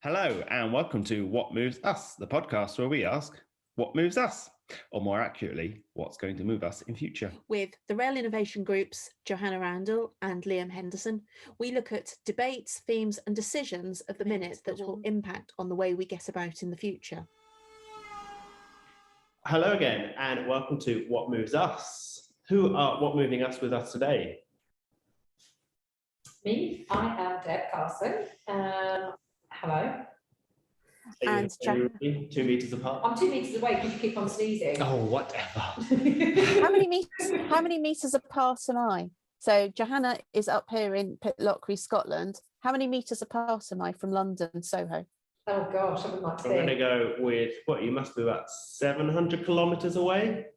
Hello and welcome to What Moves Us, the podcast where we ask what moves us, or more accurately, what's going to move us in future. With the Rail Innovation Group's Johannah Randall and Liam Henderson, we look at debates, themes and decisions of the minute that will impact on the way we get about in the future. Hello again and welcome to What Moves Us. Who are What Moving Us with us today? Me, I am Deb Carson. Hello. And You're 2 meters apart. I'm 2 meters away because you keep on sneezing. Oh, whatever. How many meters apart am I? So Johannah is up here in Pitlochry, Scotland. How many meters apart am I from London, Soho? Oh gosh, I would like to I'm going to go with, you must be about 700 kilometers away.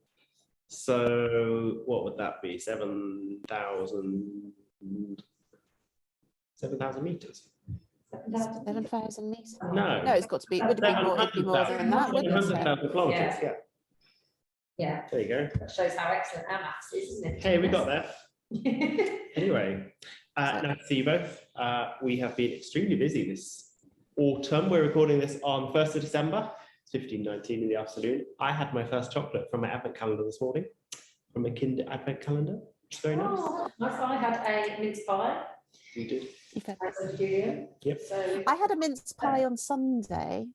So what would that be? 7,000 meters. 7,000 meters. No, it's got to be. It would be more than that, wouldn't it? 700,000 kilometers. Yeah. There you go. That shows how excellent our maths is, isn't it? Hey, we got there. Anyway, nice to see you both. We have been extremely busy this autumn. We're recording this on 1st of December. It's 15:19 in the afternoon. I had my first chocolate from my advent calendar this morning, from a Kinder advent calendar. It's very nice. Oh, I had a mince pie. You did. Yep. So I had a mince pie on Sunday.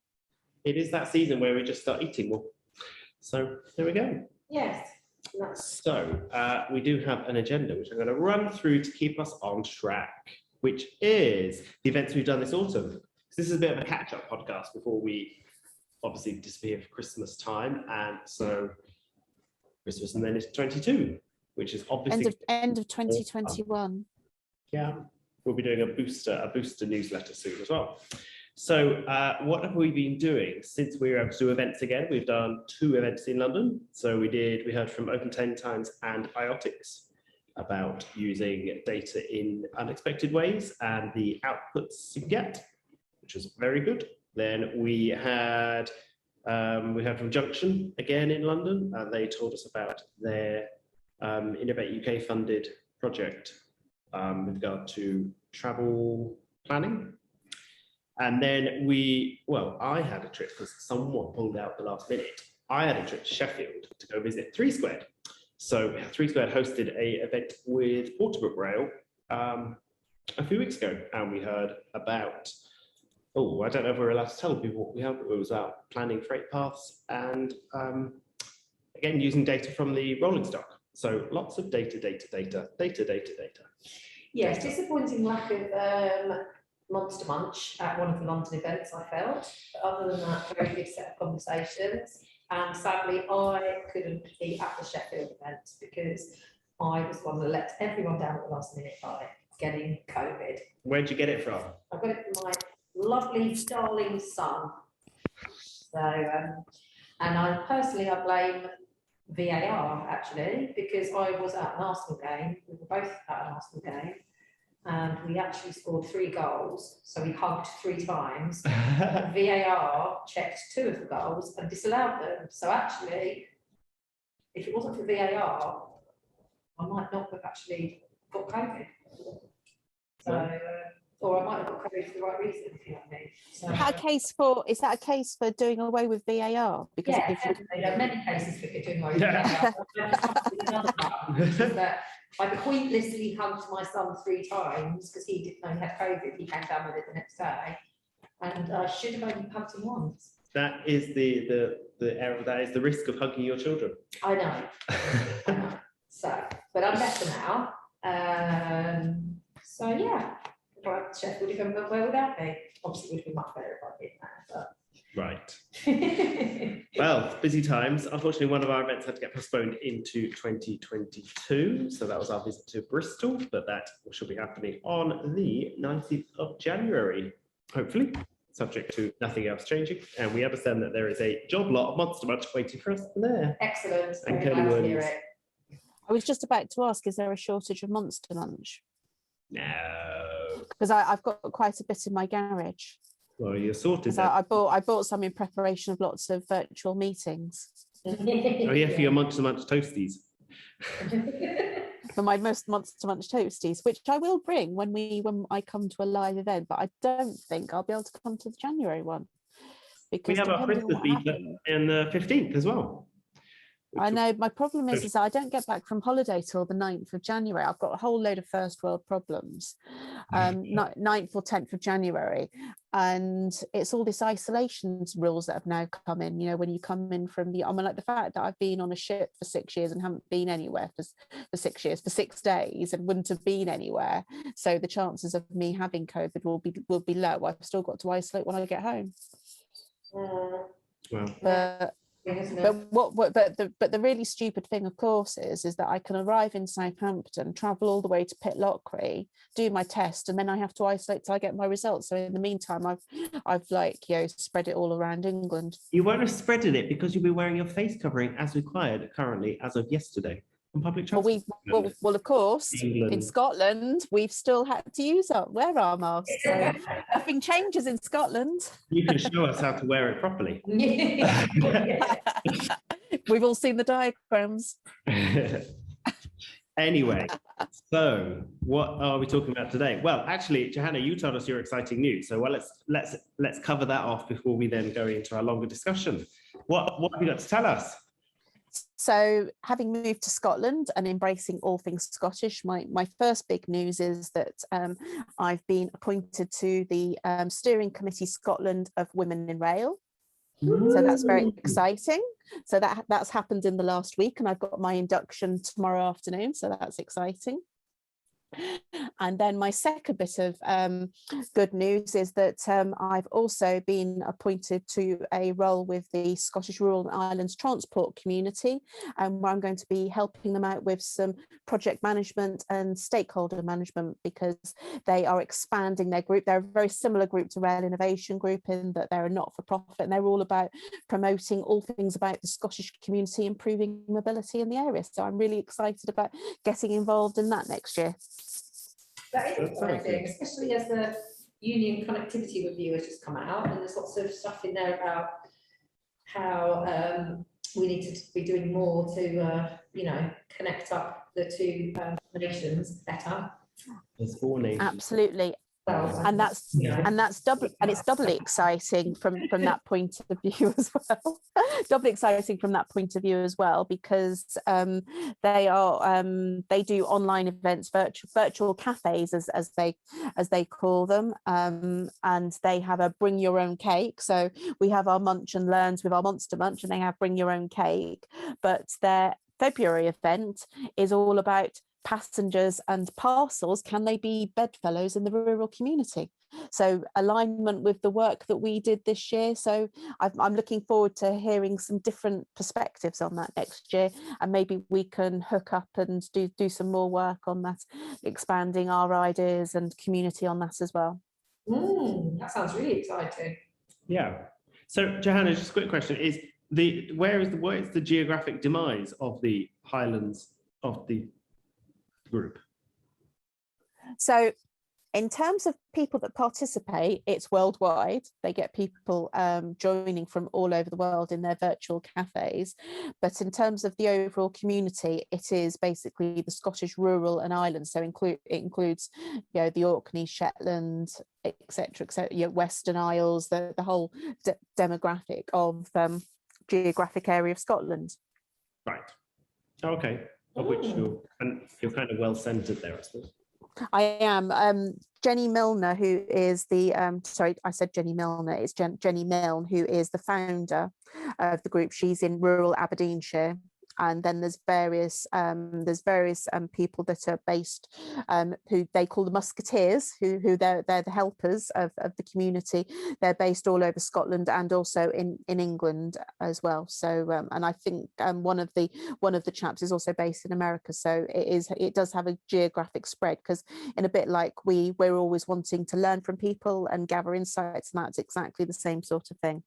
It is that season where we just start eating more. So there we go. yes. So we do have an agenda, which I'm going to run through to keep us on track, which is the events we've done this autumn. So this is a bit of a catch-up podcast before we obviously disappear for Christmas time. And so Christmas and then it's 22, which is obviously End of 2021. Yeah, we'll be doing a booster newsletter soon as well. So what have we been doing since we were able to do events again? We've done 2 events in London. So we heard from Open 10 Times and IOTICS about using data in unexpected ways and the outputs you get, which was very good. Then we heard from Junction again in London, and they told us about their Innovate UK funded project with regard to travel planning. And then I had a trip because someone pulled out the last minute. I had a trip to Sheffield to go visit 3 Squared. So 3 Squared hosted a event with Porterbrook Rail a few weeks ago, and we heard about, I don't know if we're allowed to tell people what we heard, but it was about planning freight paths and again, using data from the rolling stock. So lots of data. Yes, disappointing lack of Monster Munch at one of the London events, I felt. But other than that, very good set of conversations. And sadly, I couldn't be at the Sheffield event because I was one that let everyone down at the last minute by getting COVID. Where'd you get it from? I got it from my lovely, darling son. So, and I blame VAR actually, because I was at an Arsenal game. We were both at an Arsenal game. And we actually scored 3 goals, so we hugged 3 times. VAR checked 2 of the goals and disallowed them. So actually, if it wasn't for VAR, I might not have actually got COVID. So, or I might have got COVID for the right reason, if you know what I mean. So, is that a case for doing away with VAR? Because there are many cases for doing away with VAR. But I pointlessly hugged my son 3 times because he didn't know he had COVID. He came down with it the next day, and I should have only hugged him once. That is the error. That is the risk of hugging your children. I know. So, but I'm better now. So yeah, the chef would have gone well without me. Obviously, it would have been much better if I did that. But right. Well, busy times. Unfortunately, one of our events had to get postponed into 2022. So that was our visit to Bristol, but that should be happening on the 19th of January, hopefully, subject to nothing else changing. And we understand that there is a job lot of Monster Munch waiting for us there. Excellent. And Very glad to hear it. I was just about to ask, is there a shortage of Monster Munch? No. Because I've got quite a bit in my garage. Well, you're sorted. I bought some in preparation of lots of virtual meetings. Oh yeah, for your Monster Munch toasties. for my most monster munch toasties, which I will bring when I come to a live event, but I don't think I'll be able to come to the January one. We Because have our depending on Christmas what beta happens, in the 15th as well. I know my problem is that I don't get back from holiday till the 9th of January. I've got a whole load of first world problems, 9th or 10th of January. And it's all this isolation rules that have now come in, you know, when you come in from I mean, like the fact that I've been on a ship for 6 years and haven't been anywhere for 6 years, for 6 days, and wouldn't have been anywhere. So the chances of me having COVID will be low. I've still got to isolate when I get home. Well, But the really stupid thing, of course, is that I can arrive in Southampton, travel all the way to Pitlochry, do my test, and then I have to isolate till I get my results. So in the meantime, I've like, you know, spread it all around England. you won't have spreaded it because you'll be wearing your face covering as required currently as of yesterday on public transport. Well, of course, England. in Scotland, we've still had to wear our masks. So nothing changes in Scotland. You can show us how to wear it properly. We've all seen the diagrams. Anyway, so what are we talking about today? Well, actually, Johannah, you told us your exciting news. So let's cover that off before we then go into our longer discussion. What have you got to tell us? So having moved to Scotland and embracing all things Scottish, my first big news is that I've been appointed to the Steering Committee Scotland of Women in Rail. So that's very exciting. So that's happened in the last week, and I've got my induction tomorrow afternoon. So that's exciting. And then my second bit of good news is that I've also been appointed to a role with the Scottish Rural and Islands Transport Community, where I'm going to be helping them out with some project management and stakeholder management, because they are expanding their group. They're a very similar group to Rail Innovation Group in that they're a not-for-profit, and they're all about promoting all things about the Scottish community, improving mobility in the area. So I'm really excited about getting involved in that next year. That is exciting, especially as the union connectivity review has just come out, and there's lots of stuff in there about how we need to be doing more to, you know, connect up the two nations better. There's 4 nations. Absolutely. And it's doubly exciting from that point of view as well. Doubly exciting from that point of view as well, because they do online events, virtual cafes as they call them, and they have a bring your own cake. So we have our munch and learns with our Monster Munch, and they have bring your own cake. But their February event is all about passengers and parcels. Can they be bedfellows in the rural community? So alignment with the work that we did this year. So I'm looking forward to hearing some different perspectives on that next year, and maybe we can hook up and do some more work on that, expanding our ideas and community on that as well. That sounds really exciting. Yeah. So Johannah, just a quick question: where is the geographic demise of the Highlands of the group? So in terms of people that participate, it's worldwide. They get people joining from all over the world in their virtual cafes. But in terms of the overall community, it is basically the Scottish rural and islands. So it includes, you know, the Orkney, Shetland, etc., you know, Western Isles, the whole demographic of geographic area of Scotland. Right. Okay. Of which you're kind of well centered there, I suppose. I am. Jenny Milner, who is the sorry, I said Jenny Milner. It's Jenny Milne, who is the founder of the group. She's in rural Aberdeenshire. And then there's various people that are based, who they call the Musketeers, who they're the helpers of the community. They're based all over Scotland and also in England as well. So and I think one of the chaps is also based in America. So it does have a geographic spread, because in a bit like we're always wanting to learn from people and gather insights, and that's exactly the same sort of thing.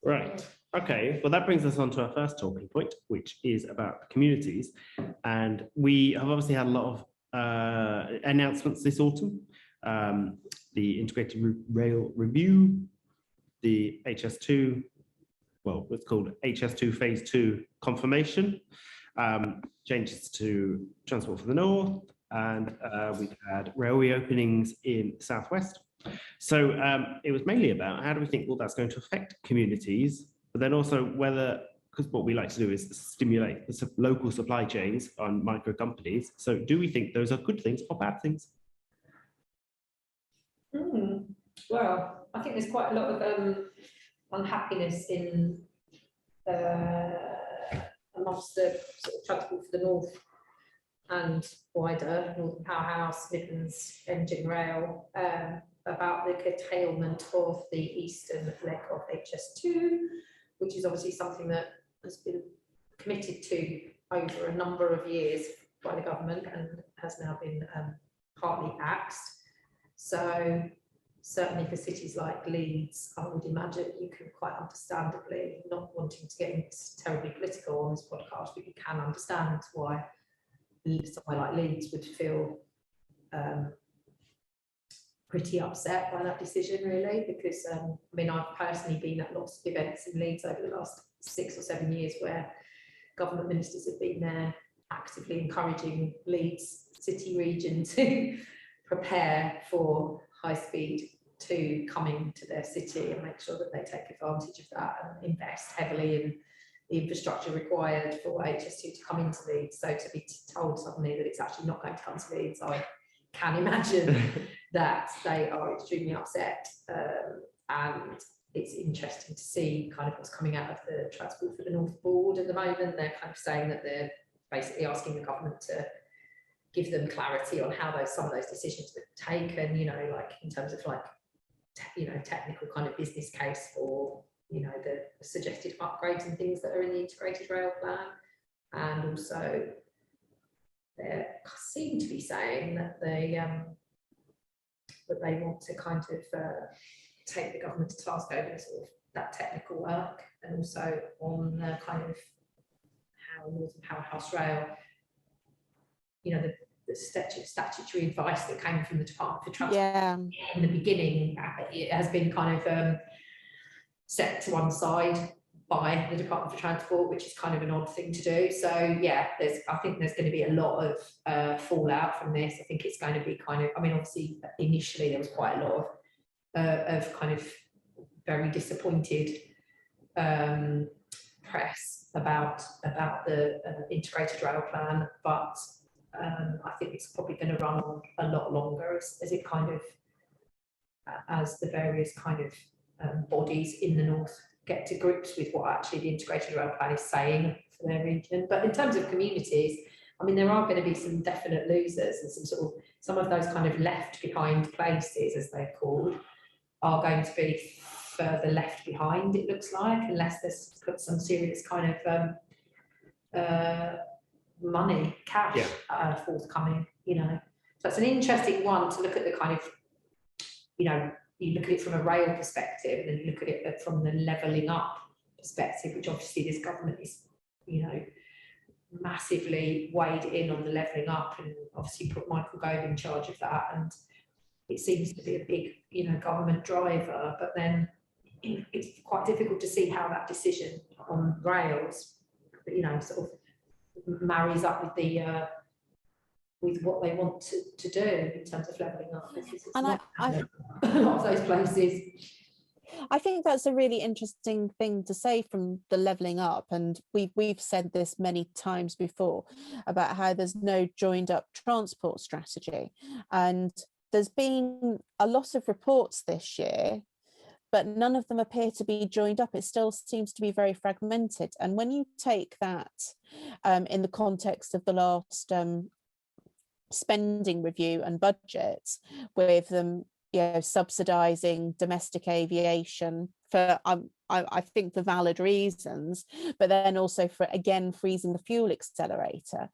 Right. Okay. Well, that brings us on to our first talking point, which is about communities. And we have obviously had a lot of announcements this autumn. The Integrated Rail Review, the HS2, well, it's called HS2 Phase 2 confirmation. changes to Transport for the North, and we've had railway openings in the Southwest. So it was mainly about how do we think, well, that's going to affect communities, but then also whether, because what we like to do is stimulate the local supply chains on micro companies. So do we think those are good things or bad things? Well, I think there's quite a lot of unhappiness in amongst the sort of Transport for the North and wider Northern Powerhouse, Midlands Engine Rail, about the curtailment of the eastern leg of HS2, which is obviously something that has been committed to over a number of years by the government and has now been partly axed. So certainly for cities like Leeds, I would imagine you can quite understandably, not wanting to get terribly political on this podcast, but you can understand why somewhere like Leeds would feel pretty upset by that decision, really, because I mean, I've personally been at lots of events in Leeds over the last 6 or 7 years where government ministers have been there actively encouraging Leeds city region to prepare for high speed to coming to their city and make sure that they take advantage of that and invest heavily in the infrastructure required for HS2 to come into Leeds. So to be told suddenly that it's actually not going to come to Leeds, I can imagine that they are extremely upset, and it's interesting to see kind of what's coming out of the Transport for the North Board at the moment. They're kind of saying that they're basically asking the government to give them clarity on how some of those decisions were taken, you know, like in terms of like, you know, technical kind of business case for, you know, the suggested upgrades and things that are in the integrated rail plan. And also they seem to be saying that they want to kind of take the government to task over sort of that technical work, and also on the kind of how Northern Powerhouse Rail, you know, the statutory advice that came from the Department for Transport in the beginning, it has been kind of set to one side by the Department for Transport, which is kind of an odd thing to do. So yeah, I think there's going to be a lot of fallout from this. I think it's going to be kind of, I mean, obviously initially there was quite a lot of kind of very disappointed press about the integrated rail plan, but I think it's probably going to run on a lot longer as it kind of, as the various kind of bodies in the north get to grips with what actually the integrated rail plan is saying for their region. But in terms of communities, I mean, there are going to be some definite losers, and some of those kind of left behind places, as they're called, are going to be further left behind, it looks like, unless there's put some serious kind of money, cash forthcoming, you know. So it's an interesting one to look at the kind of, you know, you look at it from a rail perspective, and then you look at it from the levelling up perspective, which obviously this government is, you know, massively weighed in on the levelling up, and obviously put Michael Gove in charge of that, and it seems to be a big, you know, government driver. But then it's quite difficult to see how that decision on rails, you know, sort of marries up with the with what they want to do in terms of levelling up. And a lot of those places. I think that's a really interesting thing to say from the levelling up, and we've said this many times before about how there's no joined up transport strategy, and there's been a lot of reports this year, but none of them appear to be joined up. It still seems to be very fragmented. And when you take that in the context of the last spending review and budgets, with them, you know, subsidising domestic aviation for I think for valid reasons, but then also for again freezing the fuel accelerator,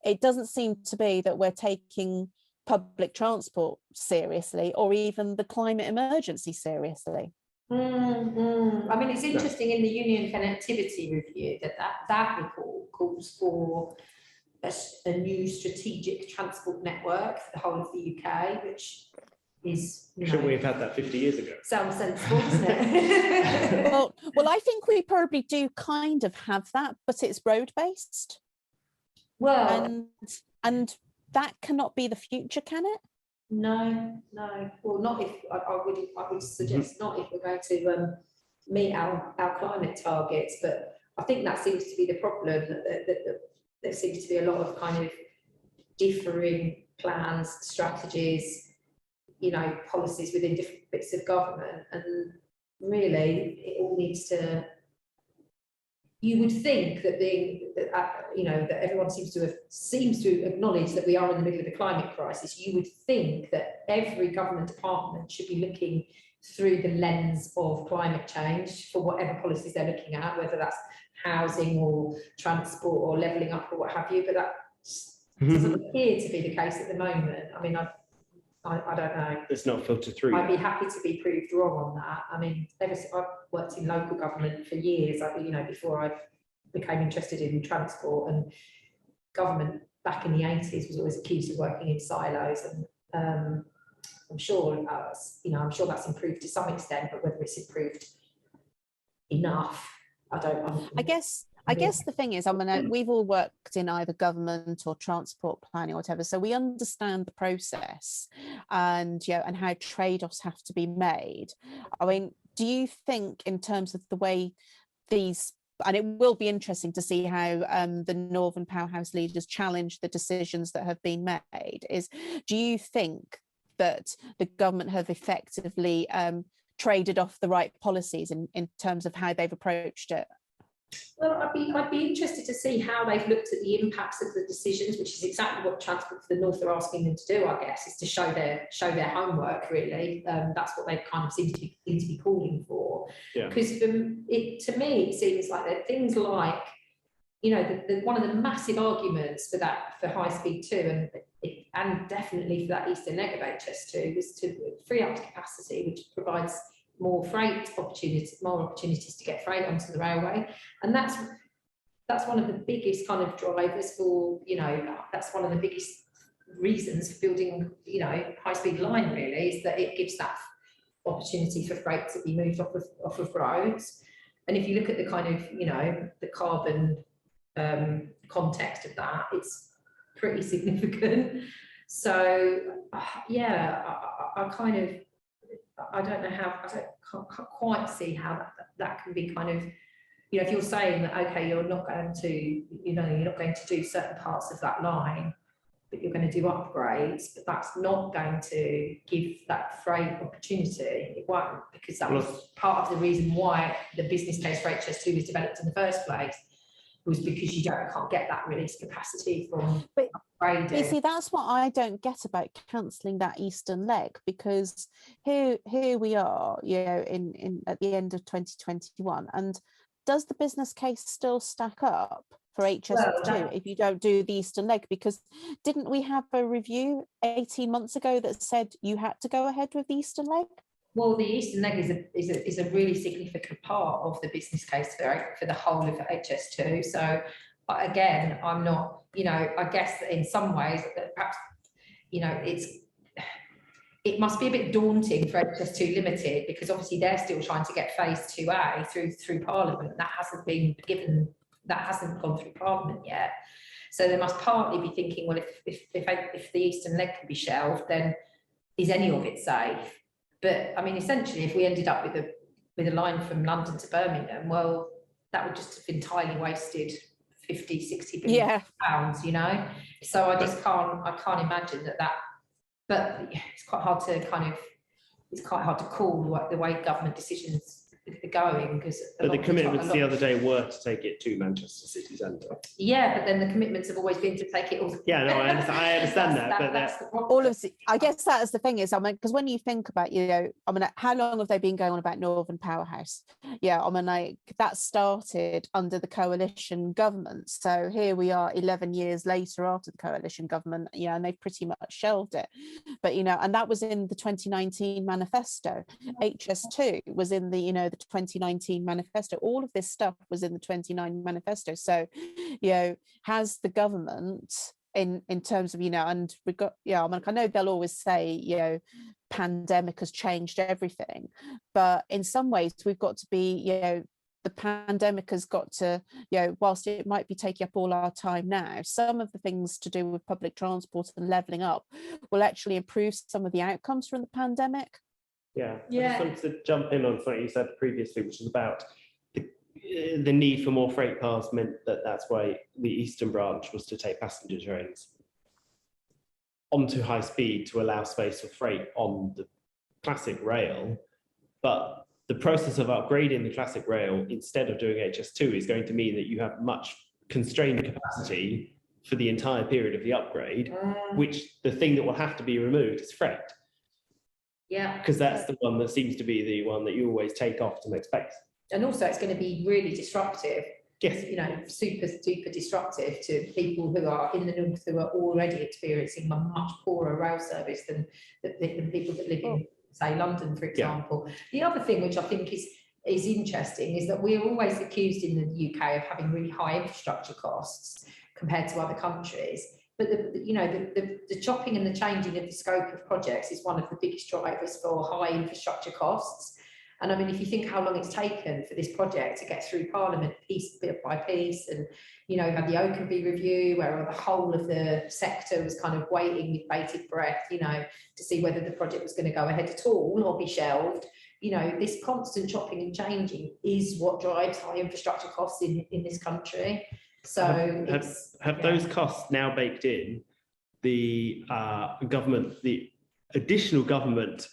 it doesn't seem to be that we're taking public transport seriously, or even the climate emergency seriously. I mean, it's interesting in the Union Connectivity Review that report calls for a new strategic transport network for the whole of the UK, which is, you know, shouldn't we have had that 50 years ago? Sounds sensible, doesn't it? well, I think we probably do kind of have that, but it's road based. Well, and that cannot be the future, can it? no, well, not if, I would suggest not if we're going to meet our climate targets, but I think that seems to be the problem, that there seems to be a lot of kind of differing plans, strategies, you know, policies within different bits of government, and really it all needs to, you would think that you know, that everyone seems to acknowledge that we are in the middle of the climate crisis. You would think that every government department should be looking through the lens of climate change for whatever policies they're looking at, whether that's housing or transport or levelling up or what have you, but that doesn't appear to be the case at the moment. I mean, I don't know. It's not filtered through. I'd be happy to be proved wrong on that. I mean, I've worked in local government for years, you know, before I became interested in transport, and government back in the 80s was always accused of working in silos, and I'm sure, you know, I'm sure that's improved to some extent, but whether it's improved enough, I guess the thing is, I mean, we've all worked in either government or transport planning or whatever, so we understand the process and, you know, and how trade-offs have to be made. I mean, do you think in terms of the way these, and it will be interesting to see how the Northern Powerhouse leaders challenge the decisions that have been made, do you think that the government have effectively traded off the right policies in terms of how they've approached it? Well, I'd be interested to see how they've looked at the impacts of the decisions, which is exactly what Transport for the North are asking them to do, I guess, is to show their homework, really. That's what they kind of seem to be calling for. Because to me, it seems like there are things like, you know, one of the massive arguments for High Speed 2 and definitely for that eastern leg of HS2 was to free up capacity, which provides more freight opportunities, more opportunities to get freight onto the railway. And that's one of the biggest kind of drivers for, you know, that's one of the biggest reasons for building, you know, high-speed line, really, is that it gives that opportunity for freight to be moved off of roads. And if you look at the kind of, you know, the carbon context of that, it's pretty significant. So yeah, I don't know how, can't quite see how that can be kind of, you know, if you're saying that, okay, you're not going to do certain parts of that line, but you're going to do upgrades, but that's not going to give that freight opportunity. It won't, because that was part of the reason why the business case for HS2 was developed in the first place, was because you can't get that release capacity from upgrading. You see, that's what I don't get about cancelling that eastern leg, because here we are, you know, in at the end of 2021, and does the business case still stack up for HS2 if you don't do the eastern leg? Because didn't we have a review 18 months ago that said you had to go ahead with the eastern leg? Well, the eastern leg is a really significant part of the business case for the whole of HS2. So again, I'm not, you know, I guess that in some ways that perhaps, you know, it must be a bit daunting for HS2 Limited, because obviously they're still trying to get phase 2A through Parliament. That hasn't been given, that hasn't gone through Parliament yet. So they must partly be thinking, well, if the eastern leg can be shelved, then is any of it safe? But I mean, essentially, if we ended up with a line from London to Birmingham, well, that would just have entirely wasted 50-60 billion pounds, you know. So I just can't imagine that. But it's quite hard to call the way government decisions are going, because but the commitments the other day were to take it to Manchester city centre. Yeah, but then the commitments have always been to take it all. Yeah, no, I understand that. That's the problem. All of, I guess that is the thing is, I mean, because when you think about, you know, I mean, how long have they been going on about Northern Powerhouse? Yeah, I mean, like that started under the coalition government. So here we are 11 years later after the coalition government, yeah, and they've pretty much shelved it. But, you know, and that was in the 2019 manifesto. HS2 was in the, you know, the 2019 manifesto. All of this stuff was in the 2019 manifesto. So, you know, has the government in terms of, you know, and we've got, yeah, I mean, I know they'll always say, you know, pandemic has changed everything, but in some ways we've got to be, you know, the pandemic has got to, whilst it might be taking up all our time now, some of the things to do with public transport and levelling up will actually improve some of the outcomes from the pandemic. Yeah. I just wanted to jump in on something you said previously, which is about the need for more freight cars meant that's why the Eastern branch was to take passenger trains onto high speed to allow space for freight on the classic rail. But the process of upgrading the classic rail instead of doing HS2 is going to mean that you have much constrained capacity for the entire period of the upgrade, which the thing that will have to be removed is freight. Yeah. Because that's the one that seems to be the one that you always take off to make space. And also it's going to be really disruptive. Yes. Super disruptive to people who are in the north who are already experiencing a much poorer rail service than people that live in, say, London, for example. Yeah. The other thing which I think is interesting is that we're always accused in the UK of having really high infrastructure costs compared to other countries. But the chopping and the changing of the scope of projects is one of the biggest drivers for high infrastructure costs. And I mean, if you think how long it's taken for this project to get through Parliament piece by piece, and had the Oakenby review where the whole of the sector was kind of waiting with bated breath, to see whether the project was going to go ahead at all or be shelved. This constant chopping and changing is what drives high infrastructure costs in this country. So have those costs now baked in the government, the additional government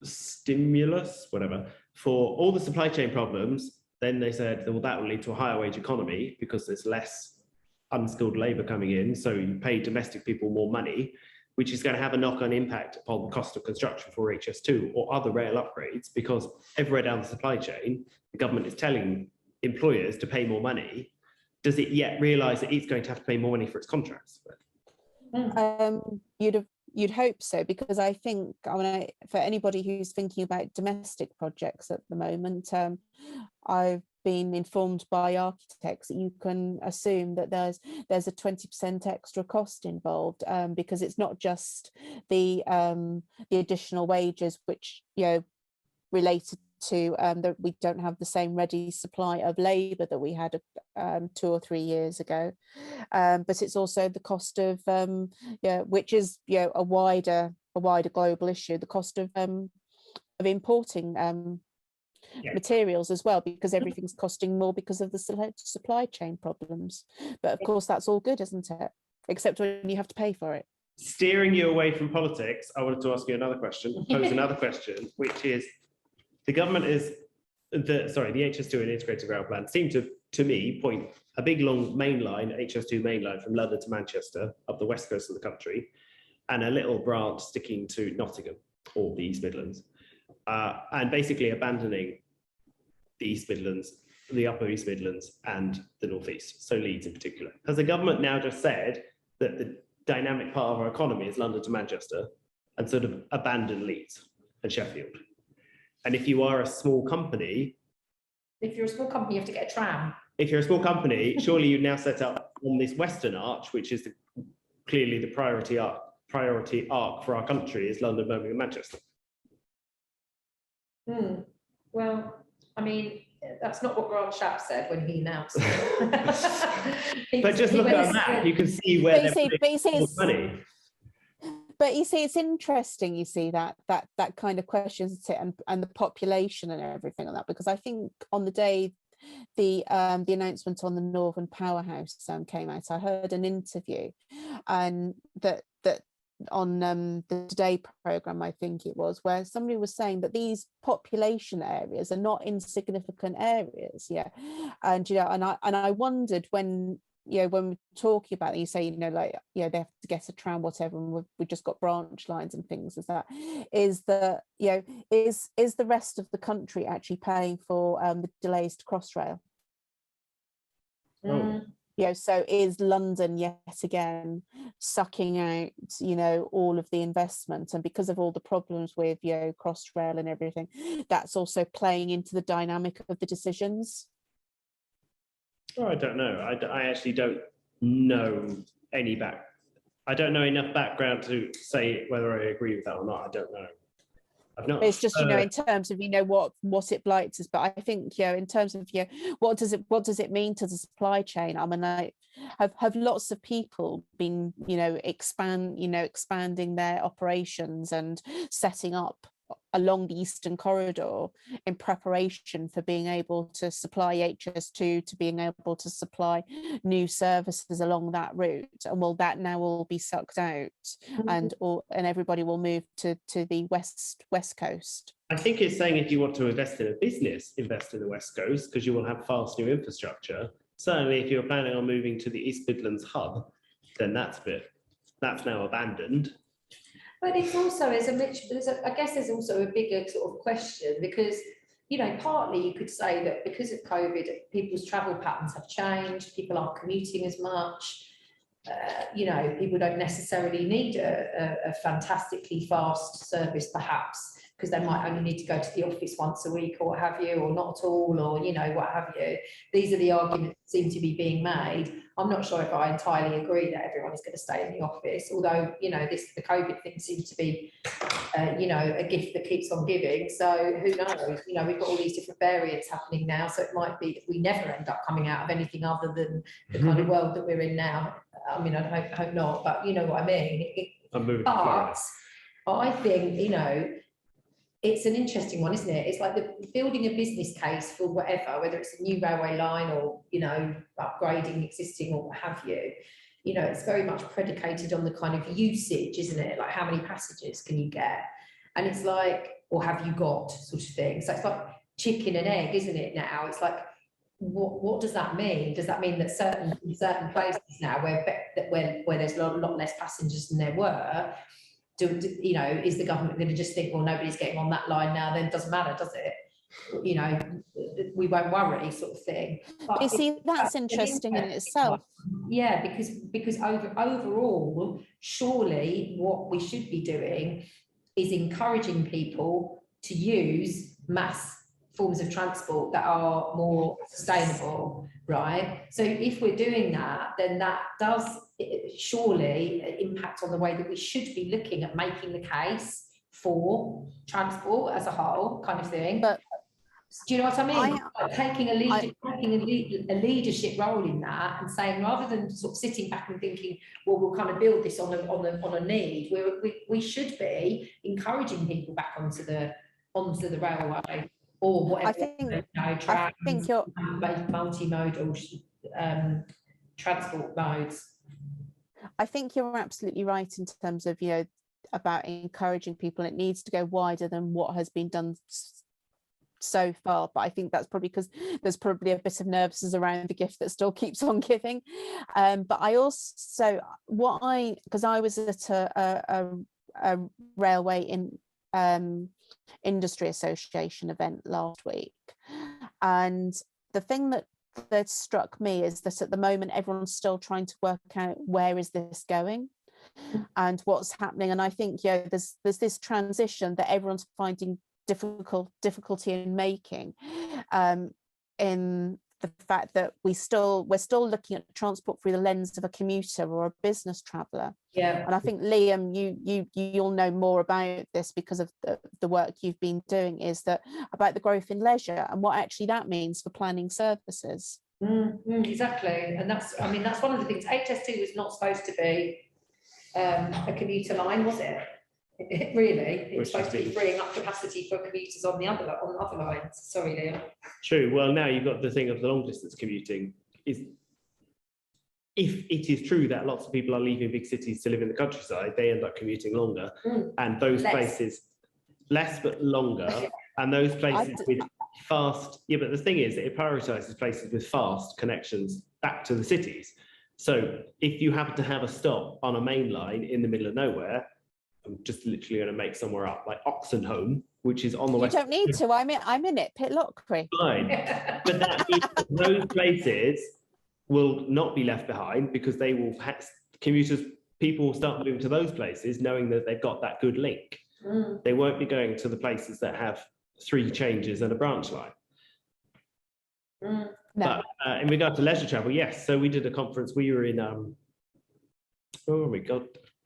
stimulus, whatever, for all the supply chain problems? Then they said, well, that will lead to a higher wage economy because there's less unskilled labour coming in. So you pay domestic people more money, which is going to have a knock-on impact upon the cost of construction for HS2 or other rail upgrades, because everywhere down the supply chain, the government is telling employers to pay more money. Does it yet realise that it's going to have to pay more money for its contracts? You'd hope so, because I think, for anybody who's thinking about domestic projects at the moment, I've been informed by architects that you can assume that there's a 20% extra cost involved, because it's not just the additional wages which related to that we don't have the same ready supply of labour that we had 2 or 3 years ago, but it's also the cost of which is a wider global issue, the cost of importing materials as well, because everything's costing more because of the supply chain problems. But of course that's all good, isn't it? Except when you have to pay for it. Steering you away from politics, I wanted to ask you another question, pose another question, which is, the government is, the HS2 and integrated rail plan seem to me point a big long main line, HS2 main line from London to Manchester up the west coast of the country, and a little branch sticking to Nottingham or the East Midlands, and basically abandoning the East Midlands, the Upper East Midlands and the North East, so Leeds in particular. Has the government now just said that the dynamic part of our economy is London to Manchester and sort of abandon Leeds and Sheffield? And if you are a small company... If you're a small company, you have to get a tram. If you're a small company, surely you now set up on this Western Arch, which is clearly the priority arc for our country, is London, Birmingham, Manchester. Well, I mean, that's not what Grant Shapps said when he announced it. But just look at a map, you can see where they're putting money. But you see, it's interesting, you see that kind of questions and the population and everything like that, because I think on the day the announcement on the Northern Powerhouse came out, I heard an interview, and that on the Today programme, I think it was, where somebody was saying that these population areas are not insignificant areas, and and I wondered when we're talking about it, you say, they have to get a tram, whatever, and we've just got branch lines and things as that, is that, is the rest of the country actually paying for the delays to Crossrail? So is London yet again sucking out, all of the investment, and because of all the problems with, Crossrail and everything, that's also playing into the dynamic of the decisions? Oh, I don't know. I actually don't know I don't know enough background to say whether I agree with that or not. I don't know. I've not. It's just, in terms of, what it blights us. But I think, in terms of, what does it mean to the supply chain? I mean, have lots of people been, expanding their operations and setting up along the Eastern Corridor in preparation for being able to supply HS2, to being able to supply new services along that route? And will that now all be sucked out, and everybody will move to the west coast? I think it's saying if you want to invest in a business, invest in the West Coast, because you will have fast new infrastructure. Certainly, if you're planning on moving to the East Midlands hub, then that's now abandoned. But it's also, I guess there's also a bigger sort of question, because, partly you could say that because of COVID, people's travel patterns have changed, people aren't commuting as much, people don't necessarily need a fantastically fast service, perhaps, because they might only need to go to the office once a week or what have you, or not at all, or, what have you. These are the arguments that seem to be being made. I'm not sure if I entirely agree that everyone is going to stay in the office, although, the COVID thing seems to be, a gift that keeps on giving. So who knows? We've got all these different variants happening now, so it might be that we never end up coming out of anything other than the kind of world that we're in now. I mean, I hope not, but you know what I mean. But I think, it's an interesting one, isn't it? It's like building a business case for whatever, whether it's a new railway line or, upgrading existing or what have you. It's very much predicated on the kind of usage, isn't it? Like, how many passengers can you get? And it's like, or have you got, sort of thing. So it's like chicken and egg, isn't it now? It's like, what does that mean? Does that mean that certain places now where there's a lot less passengers than there were, is the government going to just think, well, nobody's getting on that line now, then it doesn't matter, does it? We won't worry, sort of thing. But you see, that's interesting in itself. Yeah, because overall, surely what we should be doing is encouraging people to use mass forms of transport that are more sustainable, right? So if we're doing that, then that does surely impact on the way that we should be looking at making the case for transport as a whole, kind of thing. But do you know what I mean? Like taking a leadership role in that, and saying, rather than sort of sitting back and thinking, well, we'll kind of build this on a need, we should be encouraging people back onto the railway or whatever. I think you're multimodal transport modes. I think you're absolutely right in terms of, about encouraging people. It needs to go wider than what has been done so far, but I think that's probably because there's probably a bit of nervousness around the gift that still keeps on giving. But I also, because I was at a railway industry association event last week, and the thing that struck me is that at the moment everyone's still trying to work out where is this going and what's happening. And I think there's this transition that everyone's finding difficulty in making, in the fact that we're still looking at transport through the lens of a commuter or a business traveller. Yeah. And I think, Liam, you'll know more about this because of the work you've been doing, is that about the growth in leisure and what actually that means for planning services. Exactly. And that's one of the things. HS2 was not supposed to be a commuter line, was it? Really, it's supposed to be freeing up capacity for commuters on the other lines. Sorry, Liam. True. Well, now you've got the thing of the long distance commuting. If it is true that lots of people are leaving big cities to live in the countryside, they end up commuting longer, and those places less but longer, and those places with fast. Yeah, but the thing is, that it prioritises places with fast connections back to the cities. So if you happen to have a stop on a main line in the middle of nowhere, I'm just literally going to make somewhere up, like Oxenholme, which is on the west. You don't need to. I'm in it. Pitlochry. Fine, but that means that those places will not be left behind, because they will people will start moving to those places knowing that they've got that good link. They won't be going to the places that have 3 changes and a branch line. No. But in regard to leisure travel, yes. So we did a conference. We were in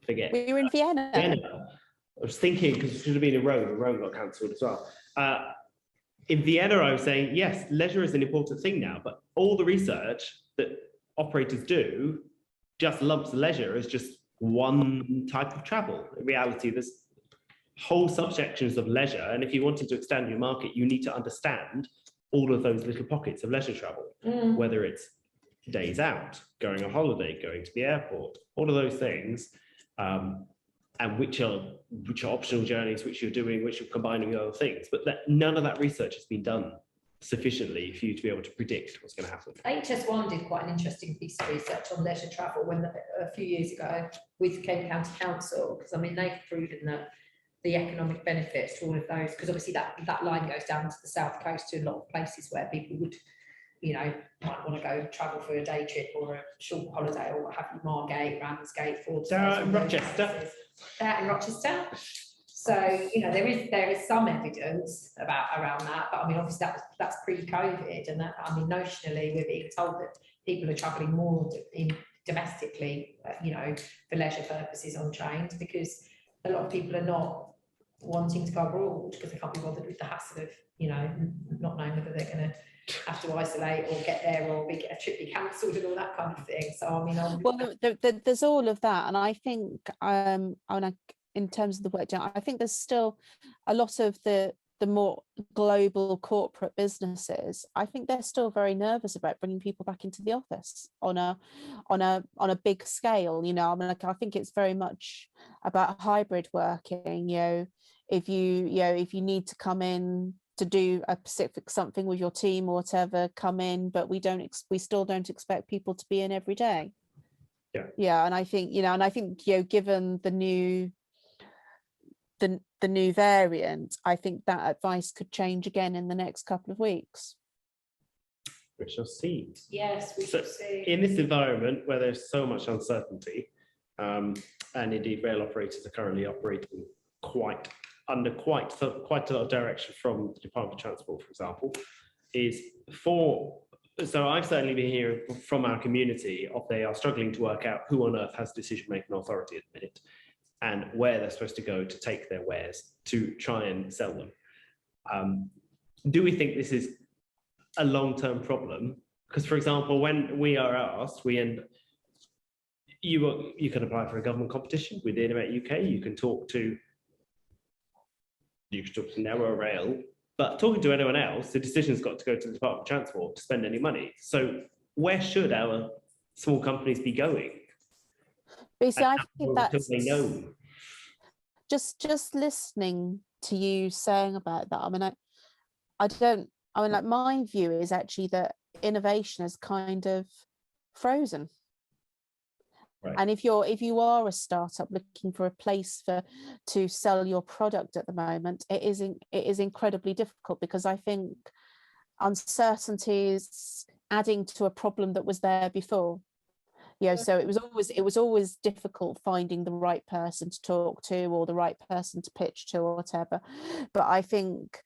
forget. We were in Vienna. was thinking, because it should have been in Rome got cancelled as well. In Vienna, I was saying, yes, leisure is an important thing now, but all the research that operators do just lumps leisure as just one type of travel. In reality, there's whole subsections of leisure, and if you wanted to extend your market, you need to understand all of those little pockets of leisure travel, whether it's days out, going on holiday, going to the airport, all of those things, and which are optional journeys, which you're doing, which you're combining with other things. But none of that research has been done sufficiently for you to be able to predict what's going to happen. HS1 did quite an interesting piece of research on leisure travel a few years ago with Kent County Council, because I mean they've proven that the economic benefits to all of those, because obviously that line goes down to the south coast to a lot of places where people would, you know, might want to go travel for a day trip or a short holiday or what have you, Margate, Ramsgate, Ford. They're in Rochester. They're in Rochester. So, you know, there is some evidence around that, but I mean, obviously that's pre-COVID, and that, I mean, notionally we're being told that people are travelling more domestically, you know, for leisure purposes on trains, because a lot of people are not wanting to go abroad because they can't be bothered with the hassle of, you know, not knowing whether they're going to have to isolate or get there or get a trip be cancelled and all that kind of thing. So I mean, well, there's all of that, and I think in terms of the work done, I think there's still a lot of the more global corporate businesses. I think they're still very nervous about bringing people back into the office on a big scale. You know, I mean, I think it's very much about hybrid working. You know, if you need to come in to do a specific something with your team or whatever, come in, but we still don't expect people to be in every day. Yeah, and I think, you know, given the new variant, I think that advice could change again in the next couple of weeks. We shall see. Yes, we shall see. In this environment where there's so much uncertainty, and indeed rail operators are currently operating under quite a lot of direction from the Department of Transport, for example, so I've certainly been hearing from our community they are struggling to work out who on earth has decision-making authority at the minute, and where they're supposed to go to take their wares to try and sell them. Do we think this is a long-term problem? Because, for example, when we are asked, you can apply for a government competition with Innovate UK. You can talk to Narrow Rail, but talking to anyone else, the decision's got to go to the Department of Transport to spend any money. So where should our small companies be going? Basically, I think that's know. Just listening to you saying about that. I mean, like my view is actually that innovation is kind of frozen. Right. And if you are a startup looking for a place to sell your product at the moment, it is incredibly difficult, because I think uncertainty is adding to a problem that was there before. You know, so it was always difficult finding the right person to talk to or the right person to pitch to or whatever. But I think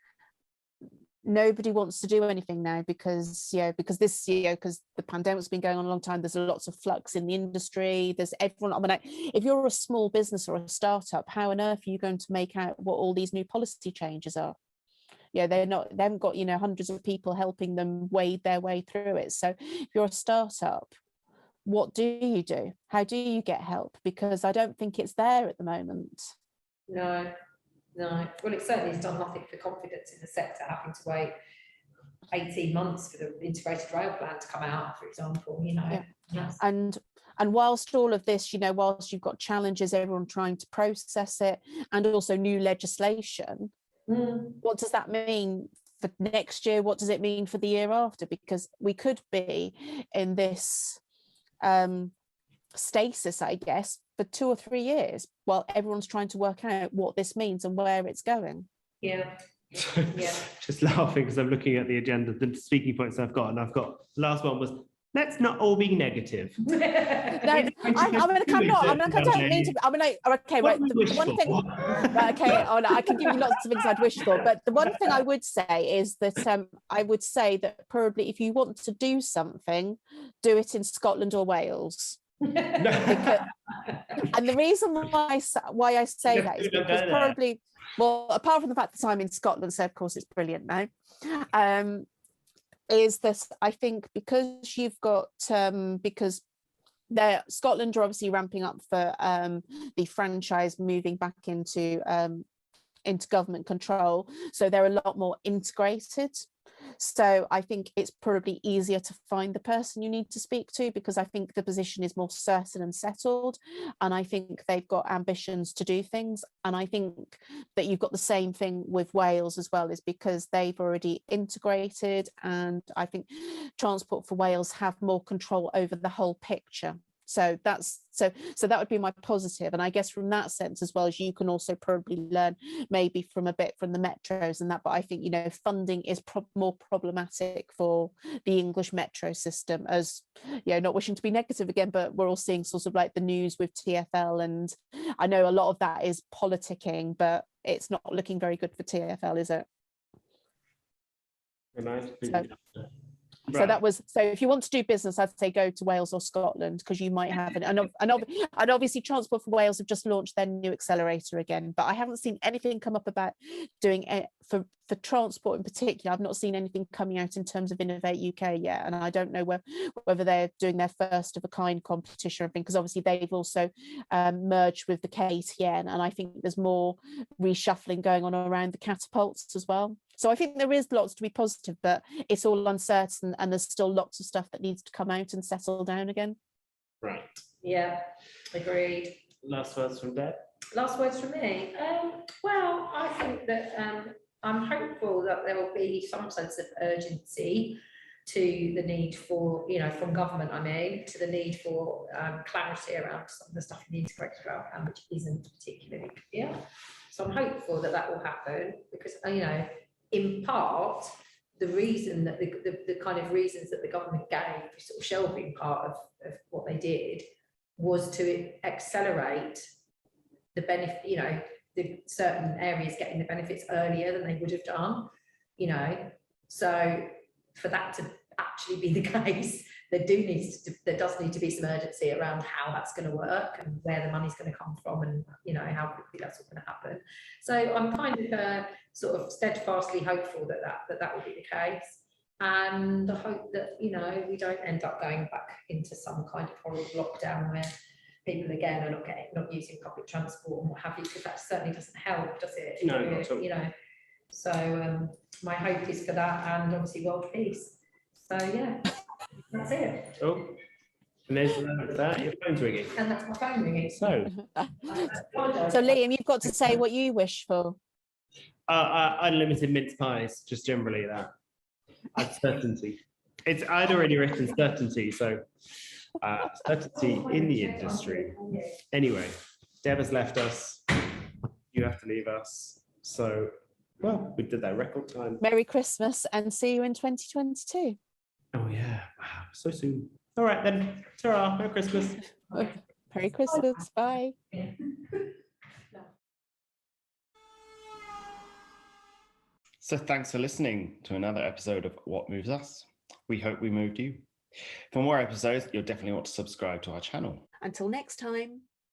nobody wants to do anything now because the pandemic's been going on a long time. There's lots of flux in the industry. There's everyone. I mean, if you're a small business or a startup, how on earth are you going to make out what all these new policy changes are? Yeah, they haven't got, you know, hundreds of people helping them wade their way through it. So if you're a startup, what do you do? How do you get help? Because I don't think it's there at the moment. No. Well, it certainly has done nothing for confidence in the sector, having to wait 18 months for the integrated rail plan to come out, for example, you know. Yeah. Yes. And whilst all of this, you know, whilst you've got challenges, everyone trying to process it, and also new legislation, what does that mean for next year? What does it mean for the year after? Because we could be in this stasis, I guess, for 2 or 3 years while everyone's trying to work out what this means and where it's going. Yeah. Just laughing because I'm looking at the agenda, the speaking points I've got, and the last one was, let's not all be negative. No, I don't mean to. I mean, okay, right. The one thing, right, okay, I can give you lots of things I'd wish for, but the one thing I would say is that I would say that probably if you want to do something, do it in Scotland or Wales. And the reason why I say that is because probably, well, apart from the fact that I'm in Scotland, so of course it's brilliant now, is this, I think, because you've got, because Scotland are obviously ramping up for the franchise moving back into government control, so they're a lot more integrated. So I think it's probably easier to find the person you need to speak to, because I think the position is more certain and settled, and I think they've got ambitions to do things. And I think that you've got the same thing with Wales as well, is because they've already integrated, and I think Transport for Wales have more control over the whole picture. So that's so that would be my positive. And I guess from that sense as well, as you can also probably learn maybe from a bit from the metros and that, but I think, you know, funding is more problematic for the English metro system, as, you know, not wishing to be negative again, but we're all seeing sort of like the news with TfL, and I know a lot of that is politicking, but it's not looking very good for TfL, is it? So that was, so if you want to do business, I'd say go to Wales or Scotland, because you might have it. And obviously Transport for Wales have just launched their new accelerator again, but I haven't seen anything come up about doing it for transport in particular. I've not seen anything coming out in terms of Innovate UK yet, and I don't know whether they're doing their first of a kind competition or anything, because obviously they've also merged with the KTN, and I think there's more reshuffling going on around the catapults as well. So I think there is lots to be positive, but it's all uncertain, and there's still lots of stuff that needs to come out and settle down again. Right. Yeah, agreed. Last words from Deb? Last words from me. Well, I think that I'm hopeful that there will be some sense of urgency to the need for, you know, from government, I mean, to the need for clarity around some of the stuff in the integrated rail plan, which isn't particularly clear. So I'm hopeful that that will happen, because, you know, in part, the reason that the kind of reasons that the government gave for sort of shelving part of what they did was to accelerate the benefit, you know, the certain areas getting the benefits earlier than they would have done, you know. So for that to actually be the case, there does need to be some urgency around how that's going to work and where the money's going to come from, and, you know, how quickly that's all going to happen. So I'm kind of sort of steadfastly hopeful that will be the case, and I hope that, you know, we don't end up going back into some kind of horrible lockdown where people again are not using public transport and what have you, because that certainly doesn't help, does it? No, not at all. You know, so my hope is for that, and obviously world peace. So yeah, that's it. Oh, and there's that. Your phone's ringing. And that's my phone ringing. So Liam, you've got to say what you wish for. Unlimited mince pies, just generally that. Certainty. I'd already written certainty, so certainty in the industry. Anyway, Deb has left us. You have to leave us. So, well, we did that record time. Merry Christmas, and see you in 2022. Oh yeah, wow, so soon. All right then, ta-ra, Merry Christmas. Merry Christmas, bye. So thanks for listening to another episode of What Moves Us. We hope we moved you. For more episodes, you'll definitely want to subscribe to our channel. Until next time.